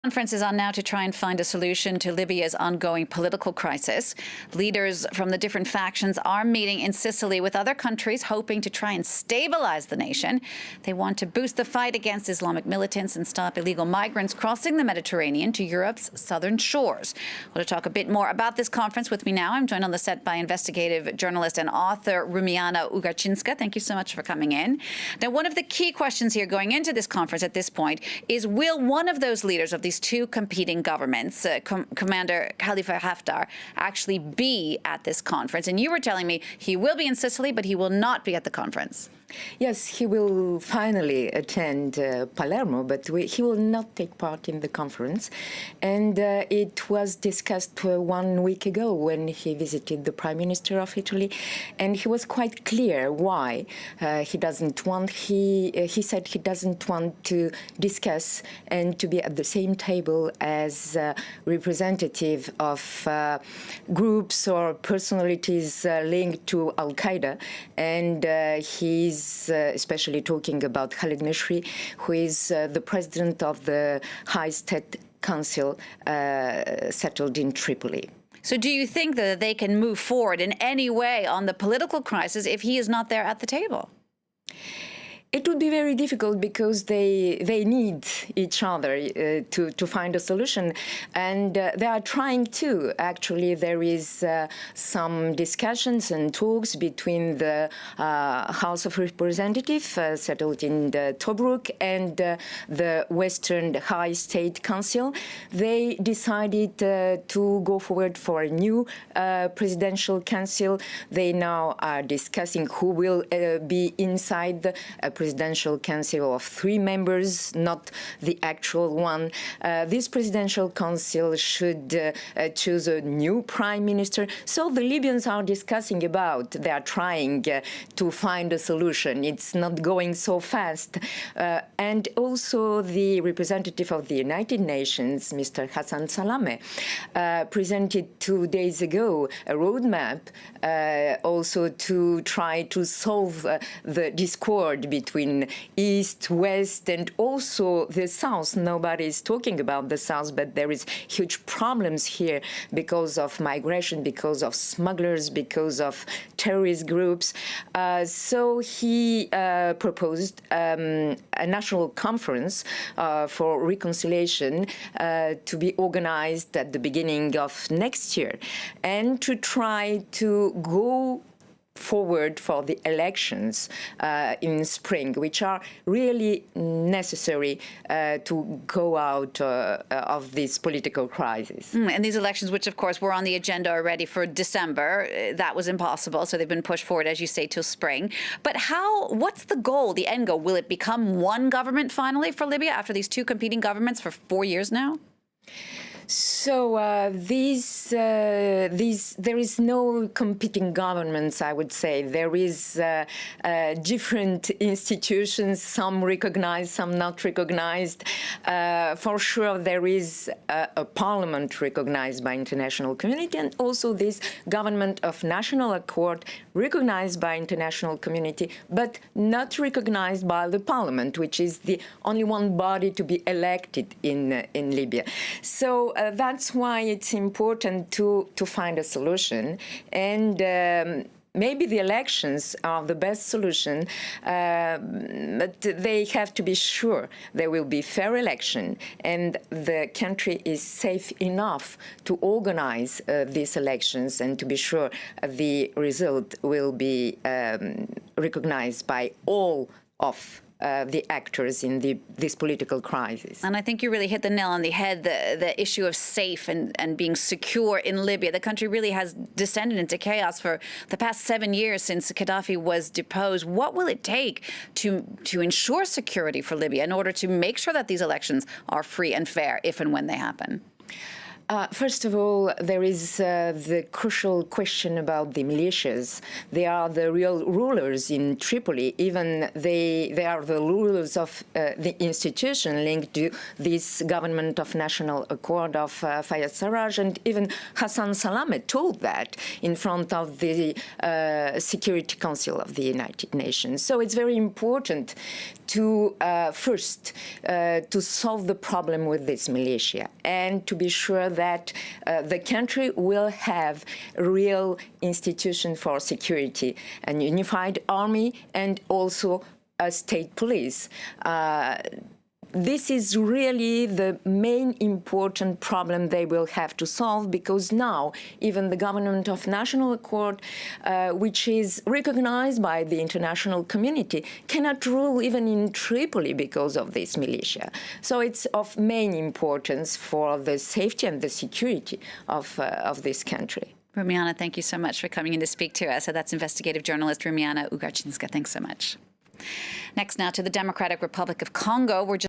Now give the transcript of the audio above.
Conference is on now to try and find a solution to Libya's ongoing political crisis. Leaders from the different factions are meeting in Sicily with other countries, hoping to try and stabilize the nation. They want to boost the fight against Islamic militants and stop illegal migrants crossing the Mediterranean to Europe's southern shores. Well, to talk a bit more about this conference with me now, I'm joined on the set by investigative journalist and author Roumiana Ougartchinska. Thank you so much for coming in. Now, one of the key questions here going into this conference at this point is, will one of those leaders of these two competing governments, Commander Khalifa Haftar, actually be at this conference? And you were telling me he will be in Sicily, but he will not be at the conference. Yes, he will finally attend Palermo, but he will not take part in the conference. And it was discussed 1 week ago when he visited the Prime Minister of Italy, and he was quite clear why he doesn't want. He said he doesn't want to discuss and to be at the same table as representative of groups or personalities linked to Al-Qaeda, and he's especially talking about Khalid Mishri, who is the president of the High State Council settled in Tripoli. So do you think that they can move forward in any way on the political crisis if he is not there at the table? It would be very difficult because they need each other to find a solution, and they are trying to. Actually, there is some discussions and talks between the House of Representatives settled in Tobruk and the Western High State Council. They decided to go forward for a new presidential council. They now are discussing who will be inside the presidential council of 3 members, not the actual one. This presidential council should choose a new prime minister. So the Libyans are discussing about, they are trying to find a solution. It's not going so fast. And also the representative of the United Nations, Mr. Hassan Salameh, presented 2 days ago a roadmap also to try to solve the discord between East, West, and also the South. Nobody is talking about the South, but there is huge problems here because of migration, because of smugglers, because of terrorist groups. So he proposed a national conference for reconciliation to be organized at the beginning of next year, and to try to go forward for the elections in spring, which are really necessary to go out of this political crisis. And these elections, which of course were on the agenda already for December, that was impossible. So they've been pushed forward, as you say, till spring. But what's the goal, the end goal? Will it become one government finally for Libya after these two competing governments for 4 years now? So there is no competing governments, I would say. There is different institutions, some recognized, some not recognized. For sure, there is a parliament recognized by international community, and also this government of national accord recognized by international community, but not recognized by the parliament, which is the only one body to be elected in Libya. So that's why it's important to find a solution, and maybe the elections are the best solution, but they have to be sure there will be fair election and the country is safe enough to organize these elections, and to be sure the result will be recognized by all of the actors in this political crisis. And I think you really hit the nail on the head, the issue of safe and being secure in Libya. The country really has descended into chaos for the past 7 years since Gaddafi was deposed. What will it take to ensure security for Libya in order to make sure that these elections are free and fair if and when they happen? First of all, there is the crucial question about the militias. They are the real rulers in Tripoli. Even they are the rulers of the institution linked to this government of national accord of Fayez Sarraj, and even Hassan Salameh told that in front of the Security Council of the United Nations. So it's very important to first to solve the problem with this militia and to be sure that the country will have real institution for security, a unified army and also a state police. This is really the main important problem they will have to solve, because now even the government of national accord, which is recognized by the international community, cannot rule even in Tripoli because of this militia. So it's of main importance for the safety and the security of this country. Roumiana, thank you so much for coming in to speak to us. So that's investigative journalist Roumiana Ougartchinska. Thanks so much. Next now to the Democratic Republic of Congo. We're just